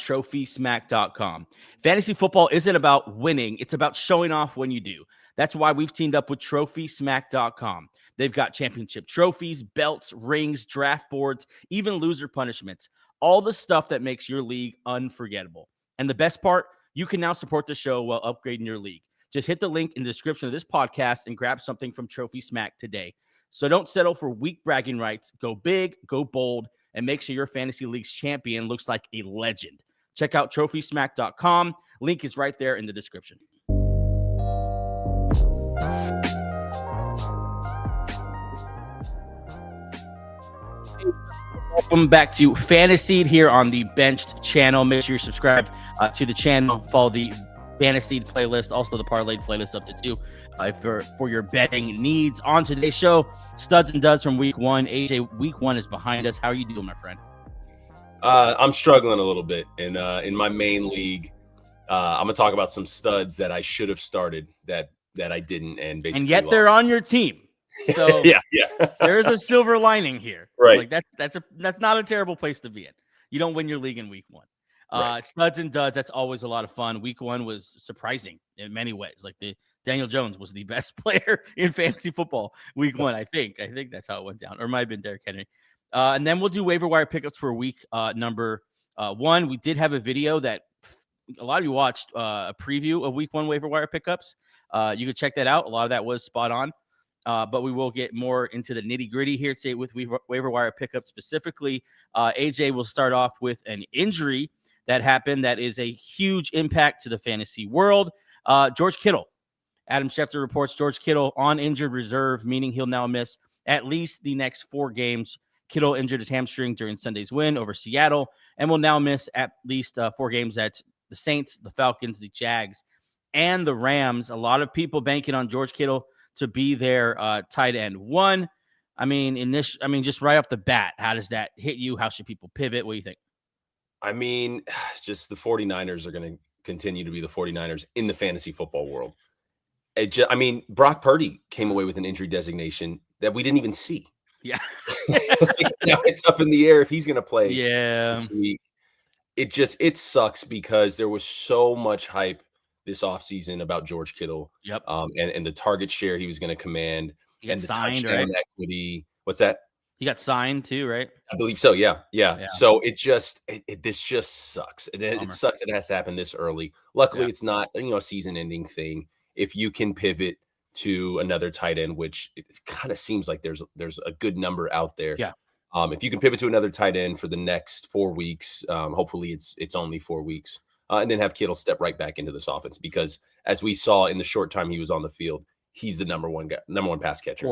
TrophySmack.com. Fantasy football isn't about winning. It's about showing off when you do. That's why we've teamed up with TrophySmack.com. They've got championship trophies, belts, rings, draft boards, even loser punishments. All the stuff that makes your league unforgettable. And the best part, you can now support the show while upgrading your league. Just hit the link in the description of this podcast and grab something from Trophy Smack today. So don't settle for weak bragging rights. Go big, go bold, and make sure your fantasy league's champion looks like a legend. Check out TrophySmack.com. Link is right there in the description. Welcome back to Fantasy here on the Benched channel. Make sure you're subscribed to the channel. Follow the Fantasy playlist, also the Parlayed playlist up to 2 for your betting needs. On today's show, studs and duds from week 1. AJ, week 1 is behind us. How are you doing, my friend? I'm struggling a little bit in my main league. I'm gonna talk about some studs that I should have started that I didn't, and yet lost. They're on your team. So yeah. There's a silver lining here, right? Like that's not a terrible place to be in. You don't win your league in week 1. Right. Studs and duds, that's always a lot of fun. Week 1 was surprising in many ways. Like Daniel Jones was the best player in fantasy football week 1. I think that's how it went down, or it might have been Derrick Henry. And then we'll do waiver wire pickups for week number 1. We did have a video that a lot of you watched, a preview of week 1 waiver wire pickups. You could check that out. A lot of that was spot on. But we will get more into the nitty-gritty here today with waiver wire pickups specifically. AJ will start off with an injury that happened that is a huge impact to the fantasy world. George Kittle. Adam Schefter reports George Kittle on injured reserve, meaning he'll now miss at least the next 4 games. Kittle injured his hamstring during Sunday's win over Seattle and will now miss at least 4 games at the Saints, the Falcons, the Jags, and the Rams. A lot of people banking on George Kittle to be their tight end 1. Just right off the bat, how does that hit you? How should people pivot? What do you think? Just the 49ers are going to continue to be the 49ers in the fantasy football world. Brock Purdy came away with an injury designation that we didn't even see. Yeah. Now it's up in the air if he's going to play this week. It sucks because there was so much hype this offseason about George Kittle. Yep. And the target share he was going to command and the signed, touchdown equity. What's that? He got signed too, right? I believe so. Yeah. So this just sucks. It sucks that it has to happen this early. Luckily, it's not a season-ending thing. If you can pivot to another tight end, which it kind of seems like there's a good number out there. Yeah. If you can pivot to another tight end for the next 4 weeks, hopefully it's only 4 weeks, and then have Kittle step right back into this offense because as we saw in the short time he was on the field, he's the number one pass catcher.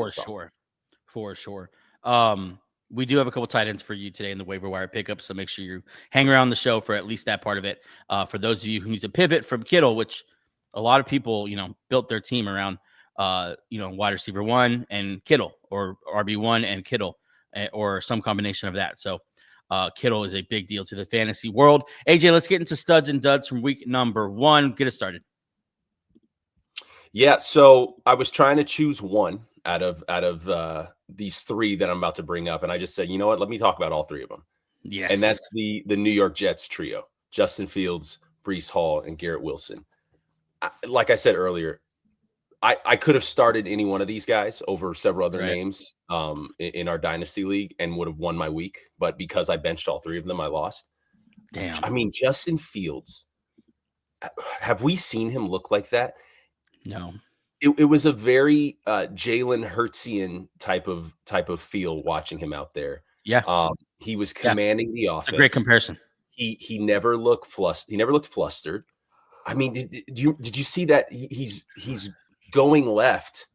For sure. We do have a couple tight ends for you today in the waiver wire pickup, so make sure you hang around the show for at least that part of it. For those of you who need to pivot from Kittle, which a lot of people, built their team around, wide receiver 1 and Kittle, or RB1 and Kittle, or some combination of that. So Kittle is a big deal to the fantasy world. AJ, let's get into studs and duds from week number 1. Get us started. Yeah, so I was trying to choose one out of these 3 that I'm about to bring up, and I just said, you know what? Let me talk about all 3 of them. Yes, and that's the New York Jets trio: Justin Fields, Breece Hall, and Garrett Wilson. Like I said earlier, I could have started any one of these guys over several other names in our dynasty league and would have won my week, but because I benched all 3 of them, I lost. Damn. Justin Fields. Have we seen him look like that? No. It was a very Jalen Hurtsian type of feel watching him out there. Yeah. He was commanding the offense. It's a great comparison. He never looked flustered. He never looked flustered. Did you see that he's going left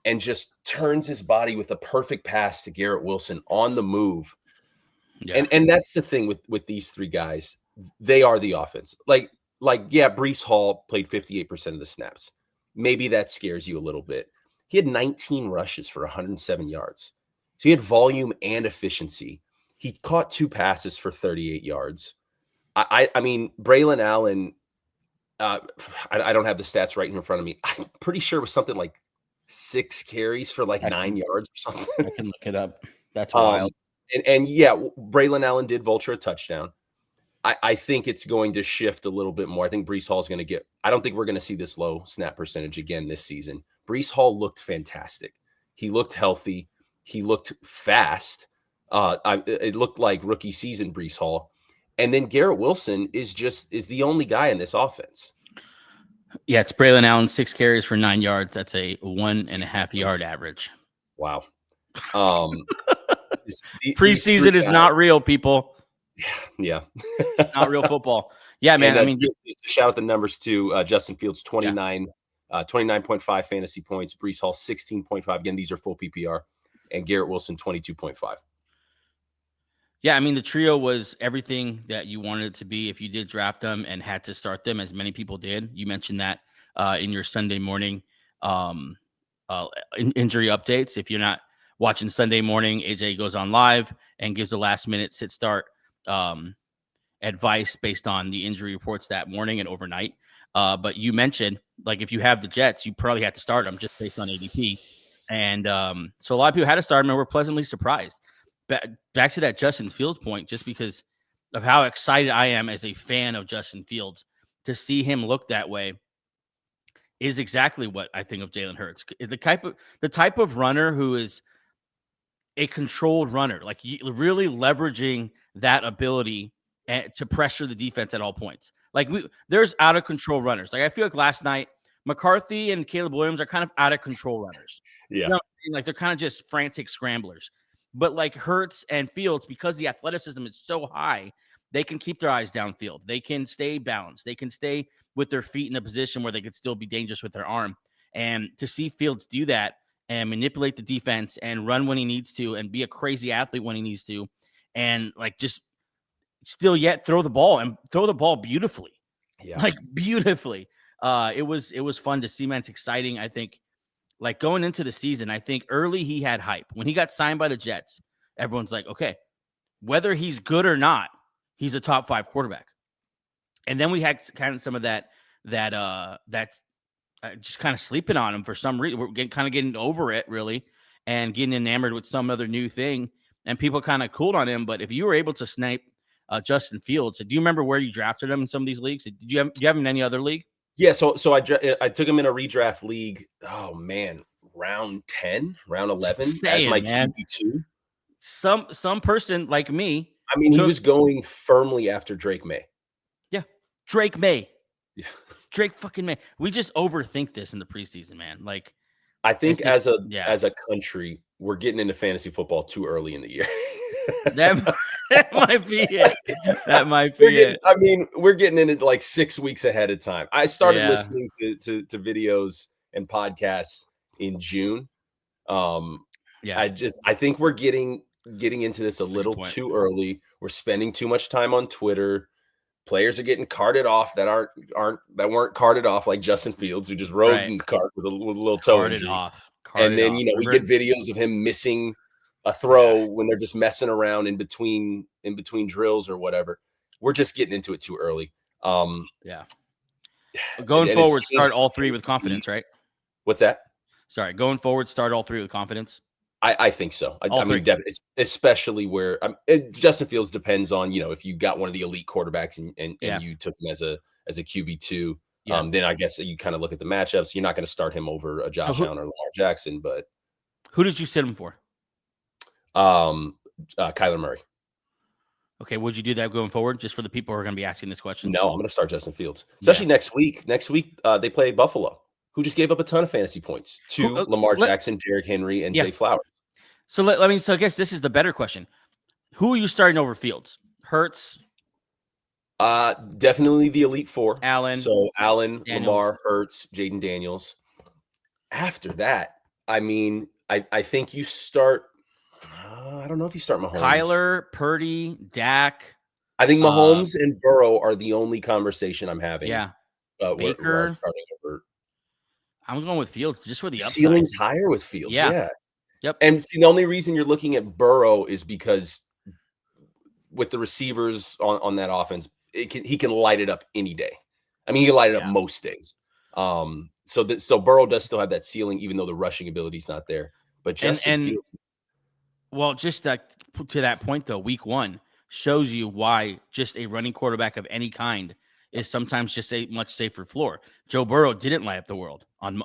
and just turns his body with a perfect pass to Garrett Wilson on the move? Yeah. And that's the thing with these 3 guys. They are the offense. Breece Hall played 58% of the snaps. Maybe that scares you a little bit. He had 19 rushes for 107 yards. So he had volume and efficiency. He caught 2 passes for 38 yards. Braylon Allen, I don't have the stats right here in front of me. I'm pretty sure it was something like 6 carries for 9 yards or something. I can look it up. That's wild. And Braylon Allen did vulture a touchdown. I think it's going to shift a little bit more. I think Breece Hall is going to get – I don't think we're going to see this low snap percentage again this season. Breece Hall looked fantastic. He looked healthy. He looked fast. It looked like rookie season Breece Hall. And then Garrett Wilson is the only guy in this offense. Yeah, it's Braylon Allen, 6 carries for 9 yards. That's a 1.5 yard average. Wow. Preseason is not real, people. Yeah. Not real football. Yeah, man. I mean, just to shout out the numbers too. Justin Fields, 29.5 fantasy points. Breece Hall, 16.5. Again, these are full PPR. And Garrett Wilson, 22.5. Yeah, I mean, the trio was everything that you wanted it to be if you did draft them and had to start them, as many people did. You mentioned that in your Sunday morning injury updates. If you're not watching Sunday morning, AJ goes on live and gives a last-minute sit-start advice based on the injury reports that morning and overnight. But you mentioned, like, if you have the Jets, you probably have to start them just based on ADP. And so a lot of people had to start them and were pleasantly surprised. Back to that Justin Fields point, just because of how excited I am as a fan of Justin Fields, to see him look that way is exactly what I think of Jalen Hurts. The type of runner who is a controlled runner, like really leveraging that ability to pressure the defense at all points. Like there's out of control runners. Like I feel like last night, McCarthy and Caleb Williams are kind of out of control runners. Yeah. You know what I mean? Like they're kind of just frantic scramblers. But like Hurts and Fields, because the athleticism is so high, they can keep their eyes downfield. They can stay balanced. They can stay with their feet in a position where they could still be dangerous with their arm. And to see Fields do that and manipulate the defense and run when he needs to and be a crazy athlete when he needs to, and like just still yet throw the ball beautifully. Yeah. Like beautifully. It was fun to see, man. It's exciting. I think, like going into the season, I think early he had hype. When he got signed by the Jets, everyone's like, okay, whether he's good or not, he's a top 5 quarterback. And then we had kind of some of that's just kind of sleeping on him for some reason. We're getting over it, really, and getting enamored with some other new thing. And people kind of cooled on him. But if you were able to snipe Justin Fields, do you remember where you drafted him in some of these leagues? Do you have him in any other league? Yeah, so I took him in a redraft league. Oh man, round 10, round 11 as my QB2. Some person like me. I mean, he was going firmly after Drake May. Yeah, Drake May. Yeah, Drake fucking May. We just overthink this in the preseason, man. Like, I think as a country, we're getting into fantasy football too early in the year. That might be it. That might be it. I mean, we're getting in it like 6 weeks ahead of time. I started listening to videos and podcasts in June. I think we're getting into this a little too early. We're spending too much time on Twitter. Players are getting carted off that weren't carted off, like Justin Fields, who just rode in the cart with a little toe injury. And then we get videos of him missing a throw when they're just messing around in between drills or whatever. We're just getting into it too early. Going forward, start all 3 with confidence, right? What's that? Sorry, going forward, start all 3 with confidence. I think so. I mean, definitely, especially where Justin Fields depends on, if you got one of the elite quarterbacks and you took him as a QB2. Then I guess you kind of look at the matchups. You're not going to start him over a Josh Allen or Lamar Jackson, but who did you sit him for? Kyler Murray. Okay, would you do that going forward, just for the people who are going to be asking this question? No, I'm going to start Justin Fields, especially next week. Next week, they play Buffalo, who just gave up a ton of fantasy points to Lamar Jackson, Derrick Henry, and Zay Flowers. So I guess this is the better question. Who are you starting over Fields? Hurts? Definitely the Elite Four. Allen. So Allen, Daniels. Lamar, Hurts, Jaden Daniels. After that, I mean, I think you start. I don't know if you start Mahomes. Kyler, Purdy, Dak. I think Mahomes and Burrow are the only conversation I'm having. Yeah. Baker. Where I'm starting over. I'm going with Fields just for the upside. Ceiling's higher with Fields. Yeah. Yep. And see, the only reason you're looking at Burrow is because with the receivers on that offense, he can light it up any day. I mean, he can light it up most days. So Burrow does still have that ceiling, even though the rushing ability is not there. But Justin Fields. Well, just to that point, though, week 1, shows you why just a running quarterback of any kind is sometimes just a much safer floor. Joe Burrow didn't light up the world on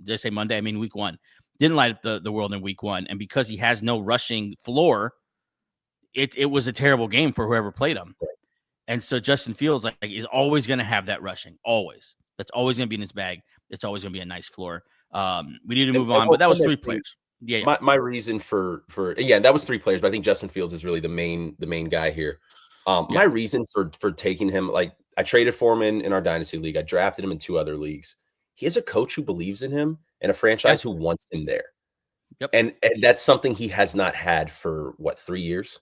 did I say Monday? I mean week 1. Didn't light up the world in week 1. And because he has no rushing floor, it was a terrible game for whoever played him. And so Justin Fields is always going to have that rushing. Always. That's always going to be in his bag. It's always going to be a nice floor. We need to move on, but that was 3 players. Yeah. My reason for that was 3 players, but I think Justin Fields is really the main guy here. My reason for taking him, like I traded for him in our dynasty league. I drafted him in 2 other leagues. He has a coach who believes in him and a franchise who wants him there. Yep. And that's something he has not had for 3 years.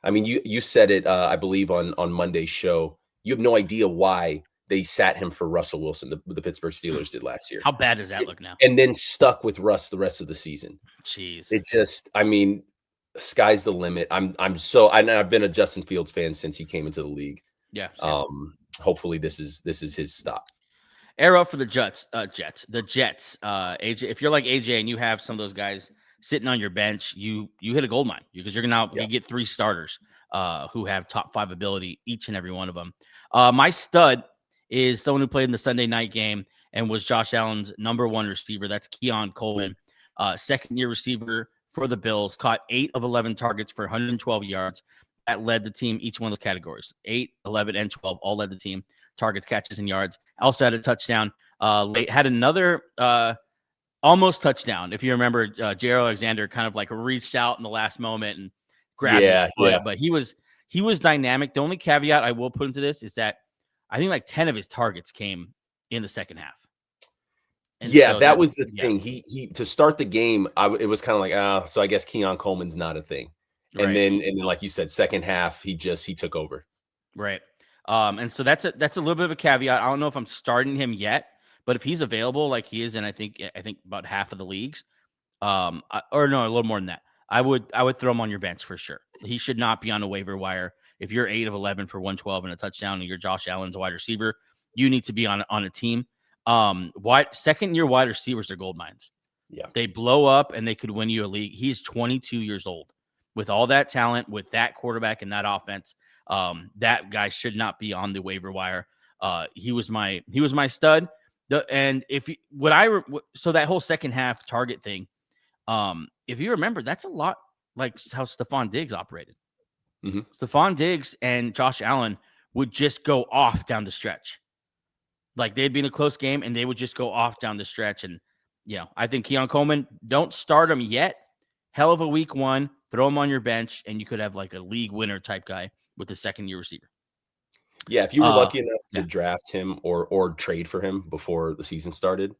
I mean, you said it, I believe on Monday's show. You have no idea why they sat him for Russell Wilson, the Pittsburgh Steelers did last year. How bad does that look now? And then stuck with Russ the rest of the season. Jeez. It just, I mean, sky's the limit. I've been a Justin Fields fan since he came into the league. Yeah. Hopefully this is his stop. Arrow for the Jets. The Jets. AJ, if you're like AJ and you have some of those guys sitting on your bench, you hit a gold mine because you're gonna you get 3 starters who have top 5 ability, each and every one of them. My stud is someone who played in the Sunday night game and was Josh Allen's number 1 receiver. That's Keon Coleman, second-year receiver for the Bills. Caught 8 of 11 targets for 112 yards. That led the team, each one of those categories. 8, 11, and 12 all led the team. Targets, catches, and yards. Also had a touchdown. Had another almost touchdown. If you remember, Jair Alexander kind of like reached out in the last moment and grabbed his foot. But he was dynamic. The only caveat I will put into this is that I think like 10 of his targets came in the second half. And so that was the thing. He to start the game, it was kind of like, so I guess Keon Coleman's not a thing. And then like you said, second half, he took over. Right. And so that's a little bit of a caveat. I don't know if I'm starting him yet, but if he's available like he is in I think about half of the leagues, or no, a little more than that, I would throw him on your bench for sure. He should not be on a waiver wire. If you're 8 of 11 for 112 and a touchdown and you're Josh Allen's wide receiver, you need to be on a team. Second-year wide receivers are gold mines. Yeah. They blow up and they could win you a league. He's 22 years old. With all that talent, with that quarterback and that offense, that guy should not be on the waiver wire. He was my stud. So that whole second half target thing, if you remember, that's a lot like how Stephon Diggs operated. Mm-hmm. Stephon Diggs and Josh Allen would just go off down the stretch. Like they'd be in a close game and they would just go off down the stretch. And I think Keon Coleman, don't start him yet. Hell of a week 1, throw him on your bench, and you could have like a league winner type guy with a second-year receiver. Yeah, if you were lucky enough to draft him or trade for him before the season started,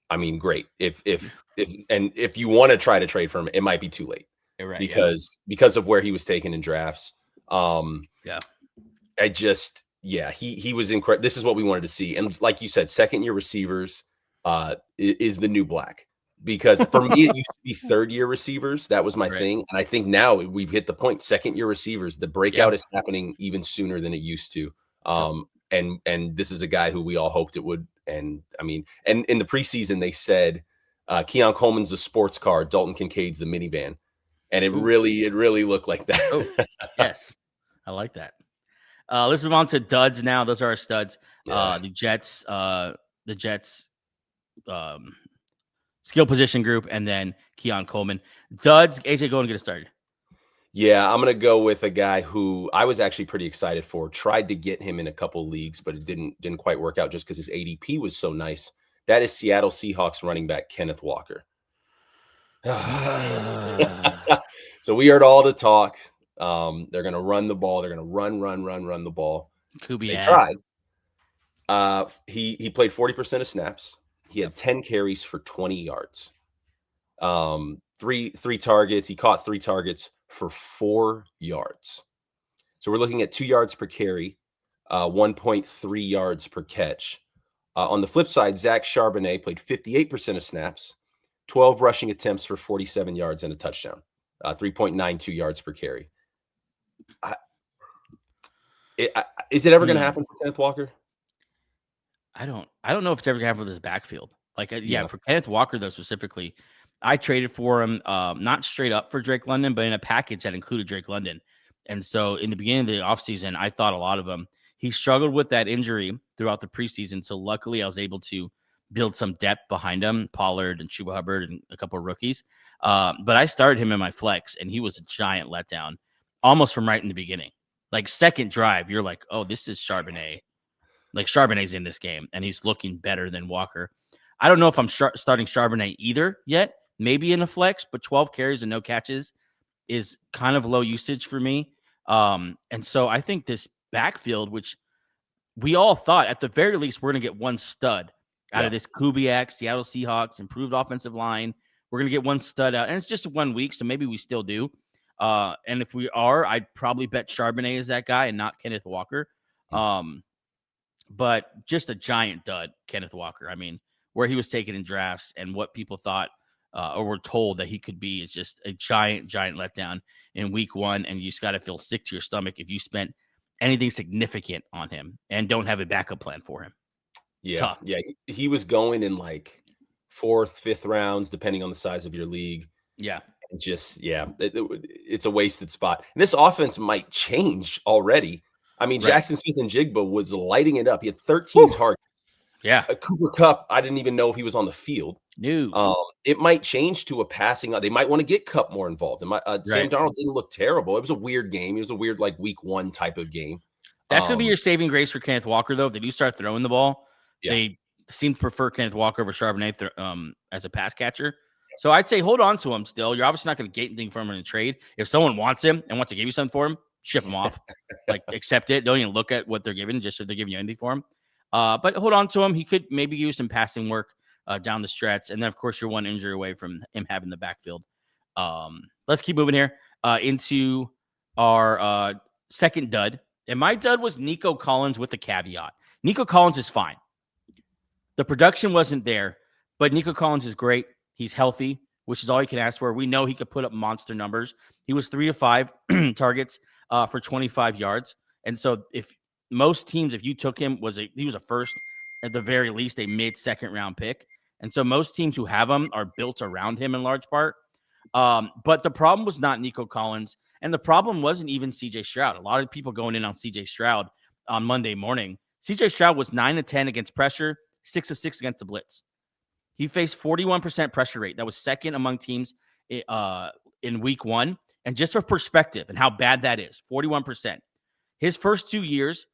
I mean, great. If you want to try to trade for him, it might be too late. Right, because of where he was taken in drafts. He was incredible. This is what we wanted to see. And like you said, second-year receivers is the new black. Because for me, it used to be 3rd-year receivers. That was my thing. And I think now we've hit the point. 2nd-year receivers, the breakout is happening even sooner than it used to. And this is a guy who we all hoped it would. And I mean, and in the preseason, they said Keon Coleman's the sports car, Dalton Kincaid's the minivan. And it really looked like that. Oh, yes. I like that. Let's move on to duds now. Those are our studs. Yeah. The Jets skill position group, and then Keon Coleman. Duds, AJ, go and get it started. Yeah, I'm going to go with a guy who I was actually pretty excited for. Tried to get him in a couple leagues, but it didn't quite work out just because his ADP was so nice. That is Seattle Seahawks running back Kenneth Walker. So we heard all the talk. They're going to run the ball. They're going to run the ball. They tried. He played 40% of snaps. He had 10 carries for 20 yards. Three targets. He caught 3 targets for 4 yards. So we're looking at 2 yards per carry, 1.3 yards per catch. On the flip side, Zach Charbonnet played 58% of snaps, 12 rushing attempts for 47 yards and a touchdown, 3.92 yards per carry. Is it ever going to happen for Kenneth Walker? I don't know if it's ever going to happen with his backfield. For Kenneth Walker, though, specifically, I traded for him, not straight up for Drake London, but in a package that included Drake London. And so in the beginning of the offseason, I thought a lot of him. He struggled with that injury throughout the preseason. So luckily I was able to build some depth behind him, Pollard and Chuba Hubbard and a couple of rookies. But I started him in my flex, and he was a giant letdown almost from right in the beginning. Like second drive, you're like, oh, this is Charbonnet. Like Charbonnet's in this game, and he's looking better than Walker. I don't know if I'm starting Charbonnet either yet. Maybe in a flex, but 12 carries and no catches is kind of low usage for me. And so I think this backfield, which we all thought at the very least we're going to get one stud out of this Kubiak, Seattle Seahawks, improved offensive line. We're going to get one stud out, and it's just 1 week, so maybe we still do. And if we are, I'd probably bet Charbonnet is that guy and not Kenneth Walker. But just a giant dud, Kenneth Walker. I mean, where he was taken in drafts and what people thought or were told that he could be is just a giant letdown in week 1. And you just got to feel sick to your stomach if you spent anything significant on him and don't have a backup plan for him. Yeah. Tough. Yeah. He was going in like 4th, 5th rounds, depending on the size of your league. Yeah. It's a wasted spot. And this offense might change already. I mean, Jackson Smith and Jigba was lighting it up. He had 13 targets. Yeah. Cooper Kupp, I didn't even know if he was on the field. No. It might change to a passing. They might want to get Kupp more involved. Sam Darnold didn't look terrible. It was a weird game. It was a weird, like, week 1 type of game. That's going to be your saving grace for Kenneth Walker, though. If they do start throwing the ball, they seem to prefer Kenneth Walker over Charbonnet as a pass catcher. So I'd say hold on to him still. You're obviously not going to get anything from him in a trade. If someone wants him and wants to give you something for him, ship him off. Like, accept it. Don't even look at what they're giving, just so they're giving you anything for him. But hold on to him. He could maybe use some passing work down the stretch. And then, of course, you're one injury away from him having the backfield. Let's keep moving here into our second dud. And my dud was Nico Collins with a caveat. Nico Collins is fine. The production wasn't there, but Nico Collins is great. He's healthy, which is all you can ask for. We know he could put up monster numbers. He was 3 to 5 targets for 25 yards. And so if most teams, if you took him, he was a first, at the very least, a mid-second round pick. And so most teams who have him are built around him in large part. But the problem was not Nico Collins, and the problem wasn't even CJ Stroud. A lot of people going in on CJ Stroud on Monday morning. CJ Stroud was 9 of 10 against pressure, 6 of 6 against the blitz. He faced 41% pressure rate. That was second among teams in week 1. And just for perspective and how bad that is, 41%. His first 2 years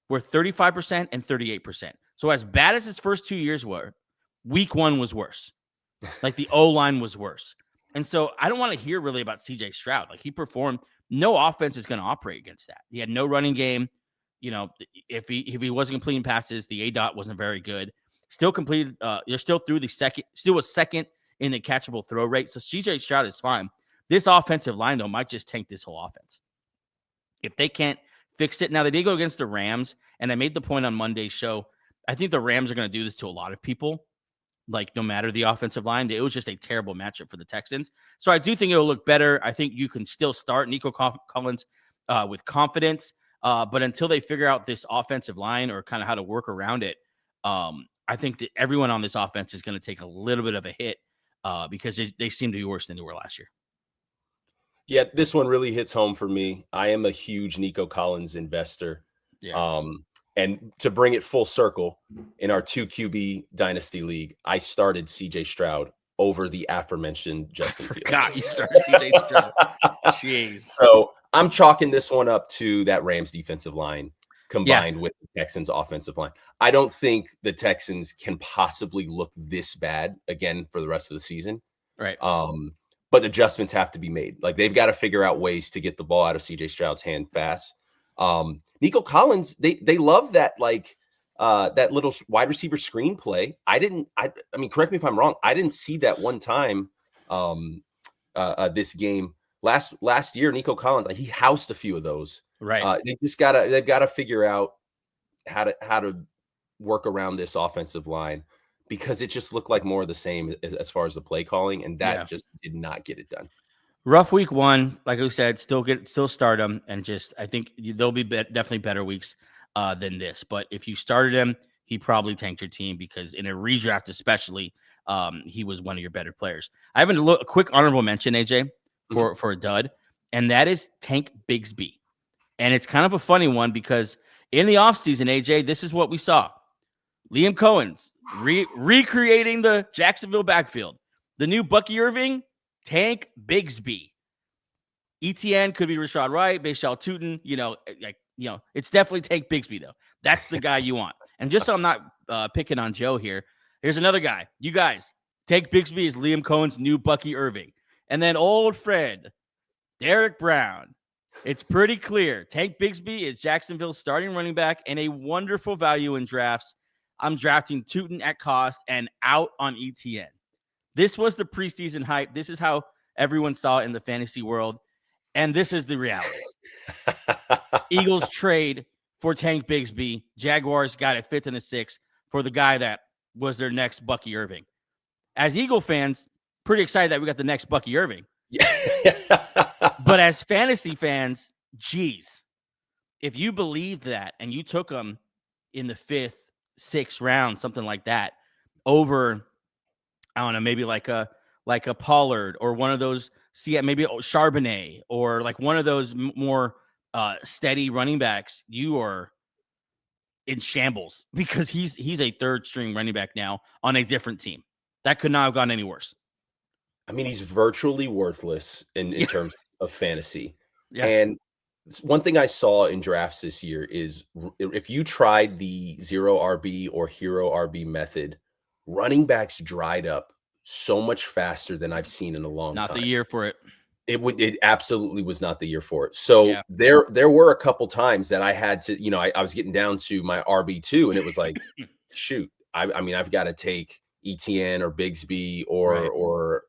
were 35% and 38%. So as bad as his first 2 years were, week 1 was worse. Like the O-line was worse. And so I don't want to hear really about CJ Stroud. Like, he performed. No offense is going to operate against that. He had no running game. You know, if he wasn't completing passes, the ADOT wasn't very good. Still completed. You're still through the second. Still was second in the catchable throw rate. So CJ Stroud is fine. This offensive line, though, might just tank this whole offense if they can't fix it. Now, they did go against the Rams, and I made the point on Monday's show. I think the Rams are going to do this to a lot of people. Like, no matter the offensive line, it was just a terrible matchup for the Texans. So I do think it'll look better. I think you can still start Nico Collins with confidence. But until they figure out this offensive line or kind of how to work around it, I think that everyone on this offense is going to take a little bit of a hit because they seem to be worse than they were last year. Yeah, this one really hits home for me. I am a huge Nico Collins investor. Yeah. And to bring it full circle, in our 2 QB dynasty league, I started CJ Stroud over the aforementioned Justin Fields. God, you started CJ Stroud. Jeez. So I'm chalking this one up to that Rams defensive line combined with the Texans offensive line. I don't think the Texans can possibly look this bad again for the rest of the season. Right. But adjustments have to be made. Like, they've got to figure out ways to get the ball out of CJ Stroud's hand fast. Nico Collins, they love that, like, that little wide receiver screenplay. I mean, correct me if I'm wrong. I didn't see that one time this game last year. Nico Collins, like, he housed a few of those. Right. They've got to figure out how to work around this offensive line, because it just looked like more of the same as far as the play calling, and that just did not get it done. Rough week 1, like I said, still start him, and just I think there'll be definitely better weeks than this. But if you started him, he probably tanked your team, because in a redraft especially, he was one of your better players. I have a quick honorable mention, AJ, for a dud. and that is Tank Bigsby. And it's kind of a funny one because in the offseason, AJ, this is what we saw. Liam Cohen's recreating the Jacksonville backfield. The new Bucky Irving, Tank Bigsby. ETN could be Rashad Wright, Bashal Tootin. It's definitely Tank Bigsby, though. That's the guy you want. And just so I'm not picking on Joe here, here's another guy. You guys, Tank Bigsby is Liam Cohen's new Bucky Irving. And then old friend, Derek Brown. It's pretty clear. Tank Bigsby is Jacksonville's starting running back and a wonderful value in drafts. I'm drafting Tootin at cost and out on ETN. This was the preseason hype. This is how everyone saw it in the fantasy world. And this is the reality. Eagles trade for Tank Bigsby. Jaguars got it 5th and a 6th for the guy that was their next Bucky Irving. As Eagle fans, pretty excited that we got the next Bucky Irving. But as fantasy fans, geez, if you believed that and you took him in the 5th, 6th round, something like that, over, I don't know, maybe like a Pollard or one of those, maybe Charbonnet or like one of those more steady running backs, you are in shambles because he's a 3rd string running back now on a different team. That could not have gone any worse. I mean, he's virtually worthless in terms of fantasy. Yeah. And one thing I saw in drafts this year is if you tried the 0 RB or hero RB method, running backs dried up so much faster than I've seen in a long time. Not the year for it. It absolutely was not the year for it. So there were a couple times that I had to, I was getting down to my RB2 and it was like, shoot, I mean, I've got to take ETN or Bigsby or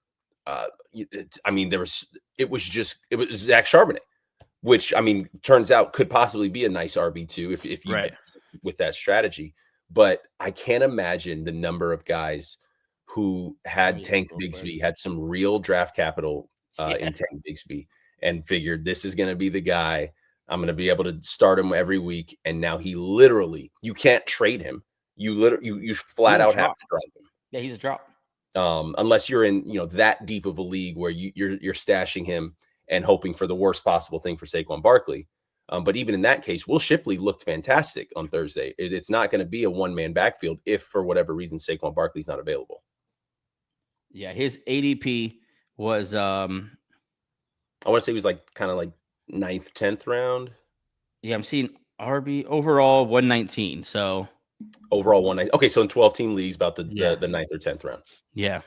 it was Zach Charbonnet, which I mean, turns out could possibly be a nice RB2 if you with that strategy. But I can't imagine the number of guys who had Tank Bigsby, had some real draft capital in Tank Bigsby and figured this is going to be the guy. I'm going to be able to start him every week. And now he literally, you can't trade him. You flat out have to drop him. Yeah, he's a drop. Unless you're in, that deep of a league where you're stashing him and hoping for the worst possible thing for Saquon Barkley. But even in that case, Will Shipley looked fantastic on Thursday. It's not going to be a one-man backfield if, for whatever reason, Saquon Barkley's not available. Yeah, his ADP was I want to say he was kind of like 9th, 10th round. Yeah, I'm seeing RB overall 119. So overall 119. Okay, so in 12-team leagues, about the 9th or 10th round. Yeah.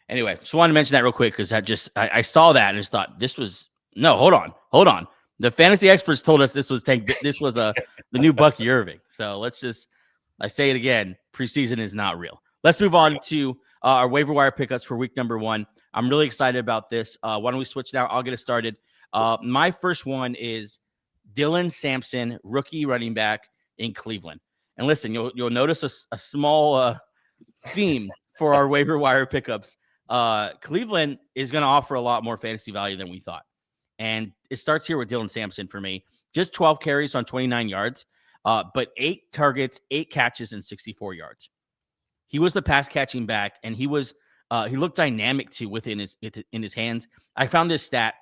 Anyway, just wanted to mention that real quick because I saw that and just thought this was hold on. The fantasy experts told us this was the new Bucky Irving. So I say it again, preseason is not real. Let's move on to our waiver wire pickups for week number 1. I'm really excited about this. Why don't we switch now? I'll get it started. My first one is Dylan Sampson, rookie running back in Cleveland. And listen, you'll notice a small theme for our waiver wire pickups. Cleveland is going to offer a lot more fantasy value than we thought. And it starts here with Dylan Sampson for me. Just 12 carries on 29 yards, but 8 targets, 8 catches, and 64 yards. He was the pass catching back, and he looked dynamic too within his hands. I found this stat.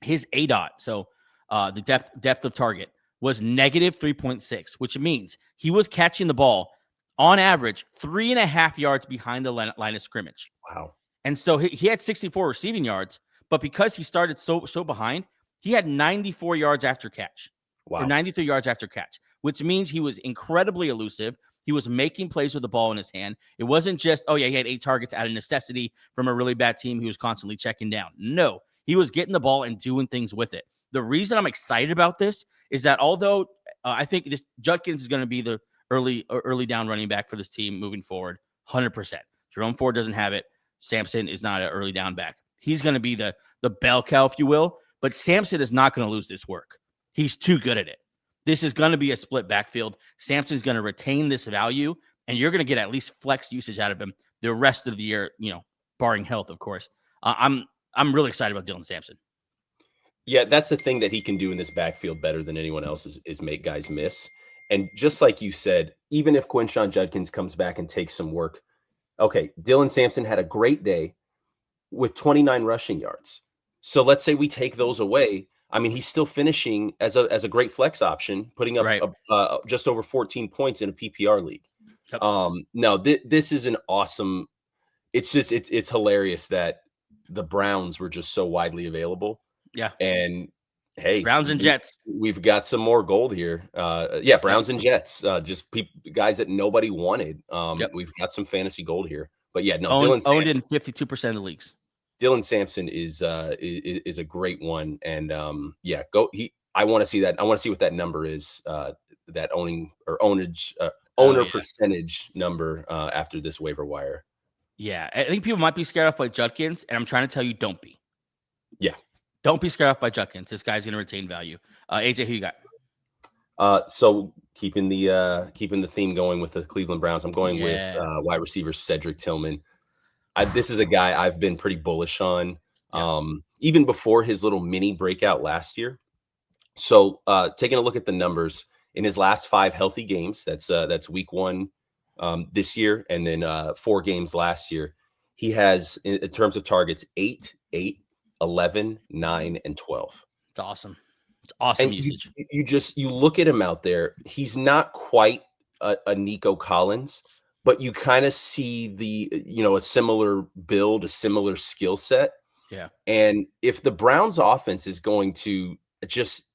His ADOT, so the depth of target, was negative 3.6, which means he was catching the ball on average 3.5 yards behind the line of scrimmage. Wow. And so he had 64 receiving yards, but because he started so behind, he had 94 yards after catch. Wow. Or 93 yards after catch, which means he was incredibly elusive. He was making plays with the ball in his hand. It wasn't just, he had 8 targets out of necessity from a really bad team he was constantly checking down. No, he was getting the ball and doing things with it. The reason I'm excited about this is that although I think Judkins is going to be the early down running back for this team moving forward, 100%. Jerome Ford doesn't have it. Sampson is not an early down back. He's going to be the bell cow, if you will, but Sampson is not going to lose this work. He's too good at it. This is going to be a split backfield. Sampson's going to retain this value, and you're going to get at least flex usage out of him the rest of the year, barring health, of course. I'm really excited about Dylan Sampson. Yeah, that's the thing that he can do in this backfield better than anyone else is make guys miss. And just like you said, even if Quinshon Judkins comes back and takes some work, okay, Dylan Sampson had a great day with 29 rushing yards. So let's say we take those away. I mean, he's still finishing as a great flex option, putting up Right. just over 14 points in a PPR league. Yep. No, this is an awesome. It's just it's hilarious that the Browns were just so widely available. Yeah. And hey, Browns and Jets. we've got some more gold here. Yeah, Browns and Jets. Just guys that nobody wanted. Yep. We've got some fantasy gold here. But yeah, no, Owned Dylan in Sampson. 52% of the leagues. Dylan Sampson is a great one, and yeah, go. I want to see that. I want to see what that number is. That owner percentage number after this waiver wire. Yeah, I think people might be scared off by Judkins, and I'm trying to tell you, don't be. Yeah, don't be scared off by Judkins. This guy's going to retain value. AJ, who you got? So keeping the theme going with the Cleveland Browns, I'm going with wide receiver Cedric Tillman. This is a guy I've been pretty bullish on, even before his little mini breakout last year. So taking a look at the numbers in his last 5 healthy games, that's week 1 this year, and then 4 games last year, he has, in terms of targets, 8, 11, 9, and 12. It's awesome. It's awesome and usage. You look at him out there. He's not quite a Nico Collins, but you kind of see a similar build, a similar skill set. Yeah. And if the Browns offense is going to just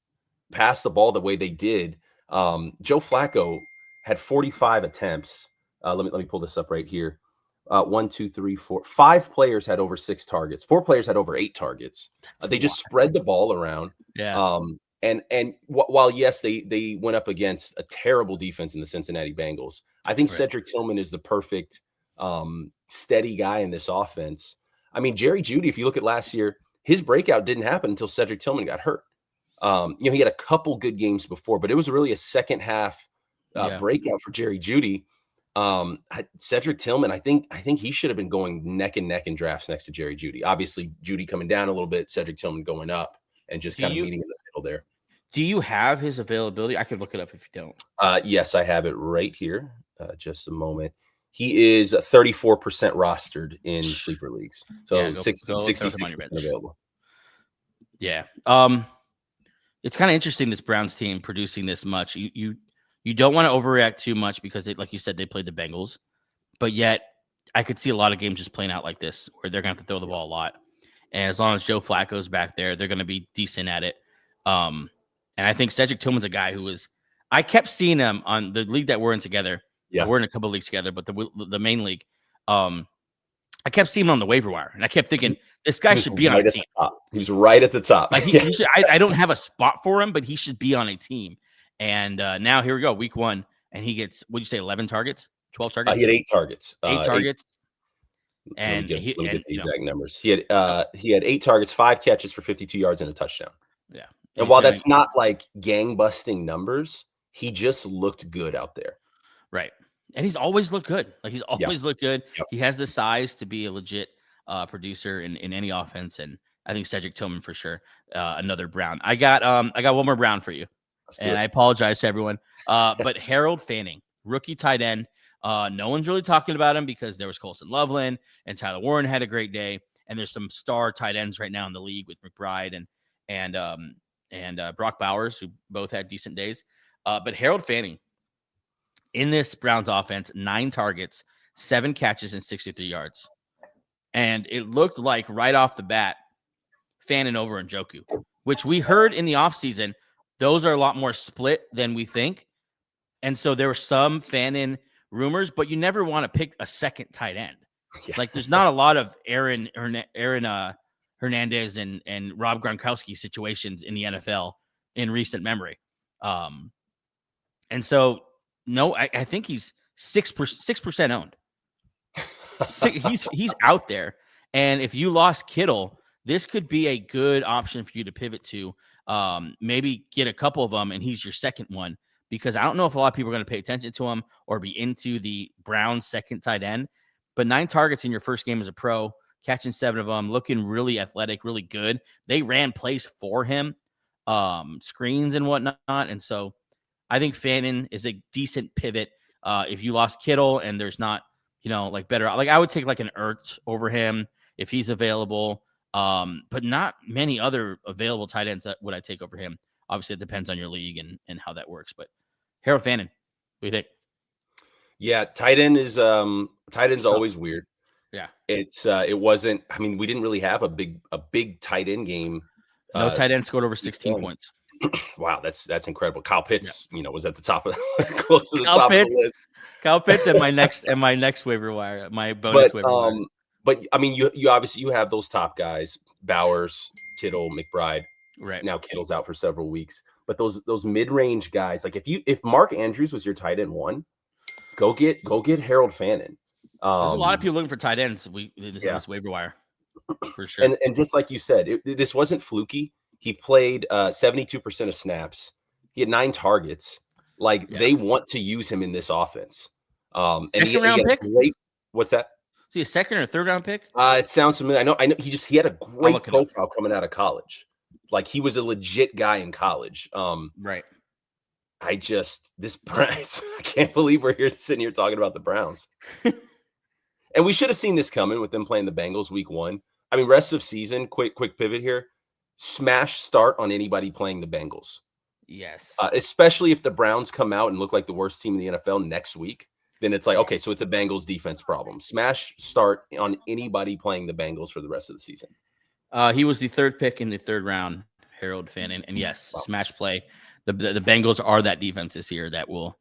pass the ball the way they did, Joe Flacco had 45 attempts. Let me pull this up right here. 1, 2, 3, 4, 5 players had over 6 targets. 4 players had over 8 targets. They just spread the ball around. Yeah. And while yes, they went up against a terrible defense in the Cincinnati Bengals, I think Cedric Tillman is the perfect steady guy in this offense. I mean, Jerry Jeudy, if you look at last year, his breakout didn't happen until Cedric Tillman got hurt. He had a couple good games before, but it was really a second half breakout for Jerry Jeudy. Cedric Tillman, I think he should have been going neck and neck in drafts next to Jerry Jeudy. Obviously, Jeudy coming down a little bit, Cedric Tillman going up, and just kind of meeting in the middle there. Do you have his availability? I could look it up if you don't. Yes, I have it right here. Just a moment. He is 34% rostered in sleeper leagues, so 66% available. Yeah. It's kind of interesting, this Browns team producing this much. You don't want to overreact too much because like you said, they played the Bengals, but yet I could see a lot of games just playing out like this where they're going to have to throw the ball a lot. And as long as Joe Flacco's back there, they're going to be decent at it. And I think Cedric Tillman's a guy I kept seeing him on the league that we're in together. Yeah. We're in a couple of leagues together, but the main league, I kept seeing him on the waiver wire, and I kept thinking this guy should be on a team. He was right at the top. Like he should, I don't have a spot for him, but he should be on a team. And now here we go, week 1, and he gets, what'd you say, 11 targets, 12 targets? He had 8 targets. 8 targets. And let me get the exact numbers. He had 8 targets, 5 catches for 52 yards and a touchdown. Yeah. And while that's not like gang-busting numbers, he just looked good out there. Right. And he's always looked good. Like he's always looked good. Yep. He has the size to be a legit producer in any offense. And I think Cedric Tillman for sure. Another Brown. I got one more Brown for you. And I apologize to everyone. But Harold Fannin, rookie tight end. No one's really talking about him because there was Colson Loveland and Tyler Warren had a great day. And there's some star tight ends right now in the league with McBride and Brock Bowers, who both had decent days. But Harold Fannin in this Browns offense, 9 targets, 7 catches, and 63 yards. And it looked like right off the bat, Fannin over Njoku, which we heard in the offseason, those are a lot more split than we think. And so there were some Fannin rumors, but you never want to pick a second tight end. Yeah. Like there's not a lot of Aaron Hernandez and Rob Gronkowski situations in the NFL in recent memory. And so, no, I think he's 6% owned. He's out there. And if you lost Kittle, this could be a good option for you to pivot to. Maybe get a couple of them, and he's your second one. Because I don't know if a lot of people are going to pay attention to him or be into the Browns' second tight end. But 9 targets in your first game as a pro, catching 7 of them, looking really athletic, really good. They ran plays for him, screens and whatnot. And so I think Fannin is a decent pivot. If you lost Kittle and there's not, like better, like I would take like an Ertz over him if he's available. But not many other available tight ends that would I take over him. Obviously, it depends on your league and how that works. But Harold Fannin, what do you think? Yeah, tight end's always weird. Yeah. It wasn't. I mean, we didn't really have a big tight end game. No tight end scored over 16 points. Wow, that's incredible. Kyle Pitts, was at the top of close to the Kyle top Pitts, of the list. Kyle Pitts and my next waiver wire, my bonus waiver wire. But I mean, you obviously you have those top guys: Bowers, Kittle, McBride. Right now, Kittle's out for several weeks. But those mid range guys, like if Mark Andrews was your tight end one, go get Harold Fannin. There's a lot of people looking for tight ends. This waiver wire for sure. And just like you said, this wasn't fluky. He played 72% of snaps. He had 9 targets. They want to use him in this offense. And second round pick. What's that? Is he a second or third round pick? It sounds familiar. I know. He had a great profile coming out of college. Like he was a legit guy in college. Right. I can't believe we're sitting here talking about the Browns. And we should have seen this coming with them playing the Bengals week 1. I mean, rest of season, quick pivot here. Smash start on anybody playing the Bengals. Yes. Especially if the Browns come out and look like the worst team in the NFL next week, then it's like, okay, so it's a Bengals defense problem. Smash start on anybody playing the Bengals for the rest of the season. He was the 3rd pick in the 3rd round, Harold Fannin. And yes, smash play. The Bengals are that defense this year that will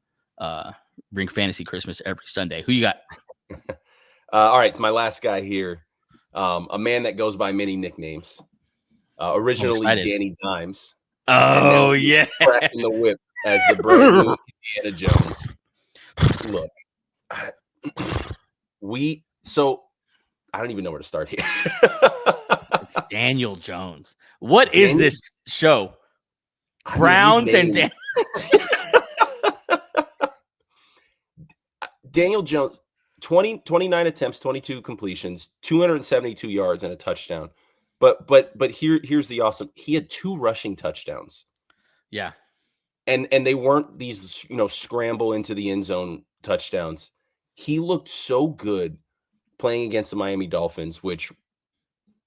bring fantasy Christmas every Sunday. Who you got? All right, it's my last guy here. A man that goes by many nicknames. Originally Danny Dimes. Oh, yeah. Cracking the whip as the brand new Indiana Jones. Look, I don't even know where to start here. It's Daniel Jones. What is this show? Browns and Daniel Jones, 29 attempts, 22 completions, 272 yards and a touchdown. But here's the awesome. He had 2 rushing touchdowns. Yeah. And they weren't these, scramble into the end zone touchdowns. He looked so good playing against the Miami Dolphins, which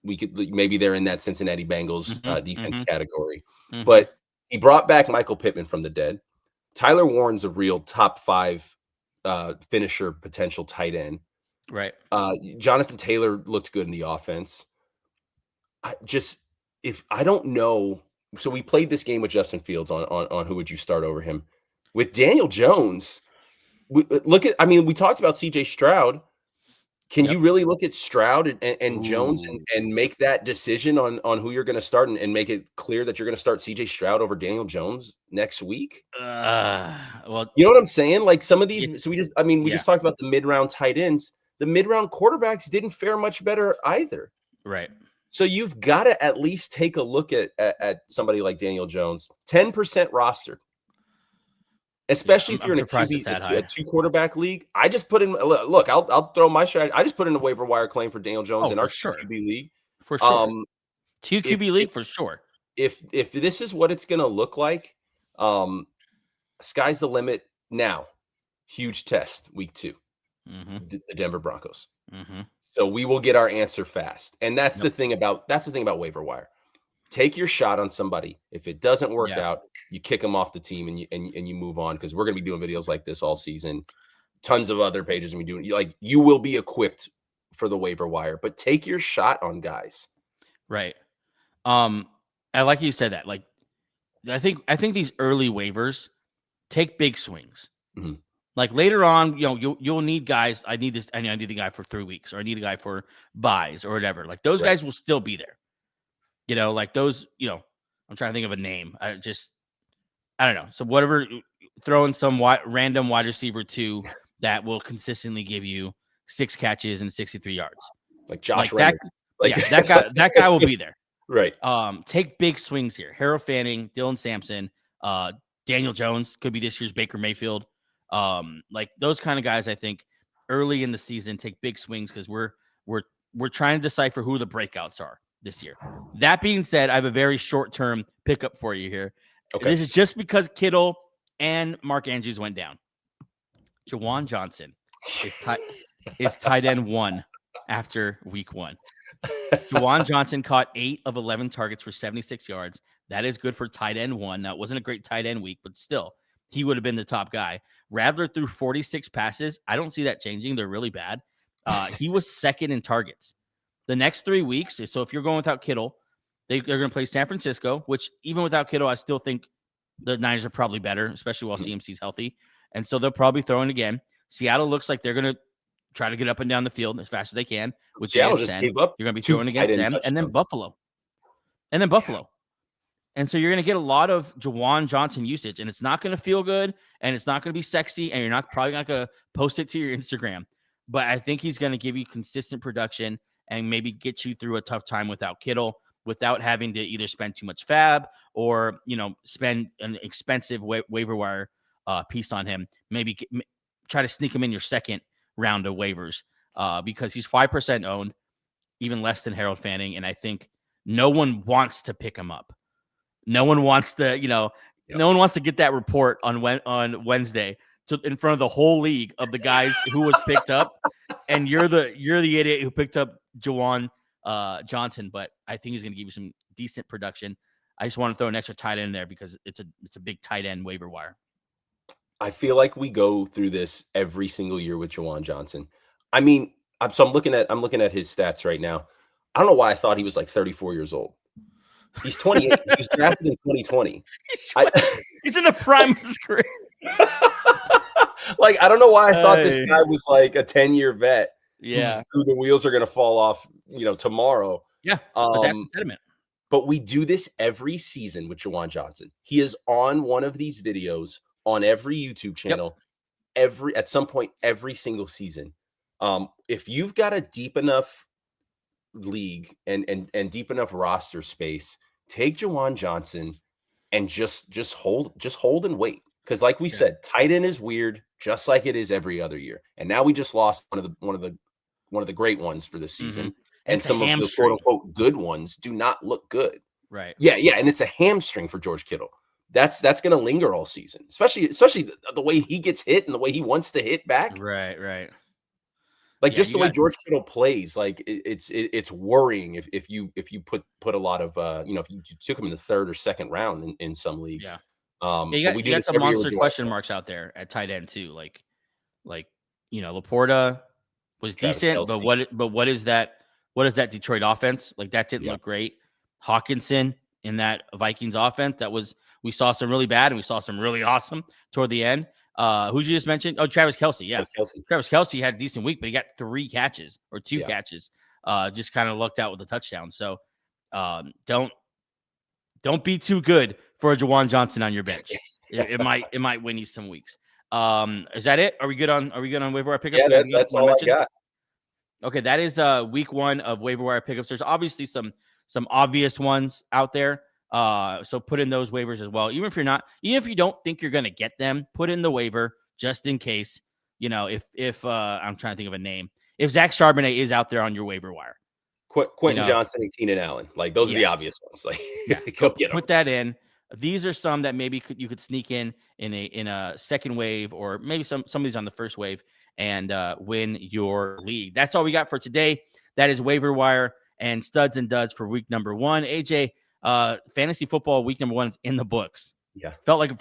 maybe they're in that Cincinnati Bengals defense category. Mm-hmm. But he brought back Michael Pittman from the dead. Tyler Warren's a real top 5 finisher potential tight end. Right. Jonathan Taylor looked good in the offense. I don't know. So we played this game with Justin Fields on who would you start over him. With Daniel Jones, we talked about CJ Stroud. Can you really look at Stroud and Jones and make that decision on who you're going to start and make it clear that you're going to start CJ Stroud over Daniel Jones next week? Well, you know what I'm saying? Like some of these, so we just talked about the mid-round tight ends. The mid-round quarterbacks didn't fare much better either. Right. So you've got to at least take a look at somebody like Daniel Jones, 10% rostered. Especially if you're in a 2-quarterback league. I just put in look, I'll throw my strategy. I just put in a waiver wire claim for Daniel Jones in our QB league. For sure. 2 QB league for sure. If this is what it's going to look like, sky's the limit now. Huge test week 2. Mm-hmm. The Denver Broncos. Mm-hmm. So we will get our answer fast. And that's the thing about waiver wire. Take your shot on somebody. If it doesn't work out, you kick them off the team and you move on, because we're going to be doing videos like this all season. Tons of other pages we doing. You will be equipped for the waiver wire, but take your shot on guys. Right. I like you said that. Like, I think these early waivers take big swings. Mm-hmm. Like later on, you'll need guys. I need the guy for 3 weeks, or I need a guy for buys or whatever. Like those guys will still be there. Like those, I'm trying to think of a name. I don't know. So whatever, throw in some random wide receiver 2 that will consistently give you 6 catches and 63 yards. Like Josh Reynolds. That guy will be there. Right. Take big swings here. Harold Fannin, Dylan Sampson, Daniel Jones could be this year's Baker Mayfield. Like those kind of guys, I think early in the season take big swings, because we're trying to decipher who the breakouts are this year. That being said, I have a very short-term pickup for you here. Okay. This is just because Kittle and Mark Andrews went down. Juwan Johnson is tight end 1 after week 1. Juwan Johnson caught 8 of 11 targets for 76 yards. That is good for tight end 1. Now, it wasn't a great tight end week, but still, he would have been the top guy. Rattler threw 46 passes. I don't see that changing. They're really bad. He was second in targets. The next 3 weeks, so if you're going without Kittle, they're going to play San Francisco, which even without Kittle, I still think the Niners are probably better, especially while CMC's healthy. And so they'll probably throw in again. Seattle looks like they're going to try to get up and down the field as fast as they can. With Seattle just gave up. You're going to be throwing against them, and then Buffalo. Yeah. And so you're going to get a lot of Juwan Johnson usage, and it's not going to feel good, and it's not going to be sexy, and you're probably not going to post it to your Instagram. But I think he's going to give you consistent production and maybe get you through a tough time without Kittle, without having to either spend too much fab or, spend an expensive waiver wire piece on him. Maybe try to sneak him in your second round of waivers because he's 5% owned, even less than Harold Fanning. And I think no one wants to pick him up. No one wants to, no one wants to get that report on Wednesday in front of the whole league of the guys who was picked up. And you're the idiot who picked up Juwan Johnson, but I think he's going to give you some decent production. I just want to throw an extra tight end in there because it's a big tight end waiver wire. I feel like we go through this every single year with Juwan Johnson. I mean, I'm looking at his stats right now. I don't know why I thought he was like 34 years old. He's 28. He was drafted in 2020. He's in the prime of his career. Like, I don't know why I thought this guy was like a 10-year vet. Yeah. Who the wheels are going to fall off, tomorrow. Yeah. But that's the sentiment. But we do this every season with Juwan Johnson. He is on one of these videos on every YouTube channel, at some point every single season. If you've got a deep enough league and deep enough roster space, take Juwan Johnson and just hold and wait. Because like we said, tight end is weird, just like it is every other year. And now we just lost one of the great ones for this season. Mm-hmm. And some of the quote unquote good ones do not look good. Right. Yeah. And it's a hamstring for George Kittle. That's going to linger all season, especially the way he gets hit and the way he wants to hit back. Right. Like just the way George Kittle plays, like it's worrying if you put a lot of if you took him in the third or second round in some leagues. Yeah. You got some monster question marks out there at tight end too. Like Laporta was decent, but what is that? What is that Detroit offense? Like that didn't look great. Hawkinson in that Vikings offense, we saw some really bad and we saw some really awesome toward the end. Who'd you just mention? Oh, Travis Kelce. Yeah. Travis Kelce had a decent week, but he got 3 catches or 2 catches. Just kind of lucked out with a touchdown. So don't be too good for a Juwan Johnson on your bench. It might win you some weeks. Is that it? Are we good on waiver wire pickups? Yeah, that's all I got. Okay, that is week 1 of waiver wire pickups. There's obviously some obvious ones out there. So put in those waivers as well. Even if you don't think you're going to get them, put in the waiver just in case, if I'm trying to think of a name, if Zach Charbonnet is out there on your waiver wire, Quentin Johnson and Keenan Allen, like those are the obvious ones. Like go get them. Put that in. These are some that maybe you could sneak in a second wave, or maybe somebody's on the first wave and win your league. That's all we got for today. That is waiver wire and studs and duds for week number 1. AJ, fantasy football week number 1 is in the books. Yeah. Felt like it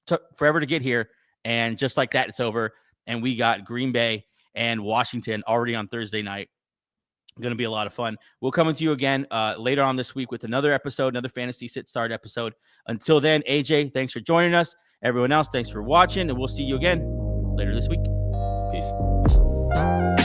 took forever to get here. And just like that, it's over. And we got Green Bay and Washington already on Thursday night. Going to be a lot of fun. We'll come with you again later on this week with another fantasy sit start episode. Until then, AJ, thanks for joining us. Everyone else, thanks for watching. And we'll see you again later this week. Peace.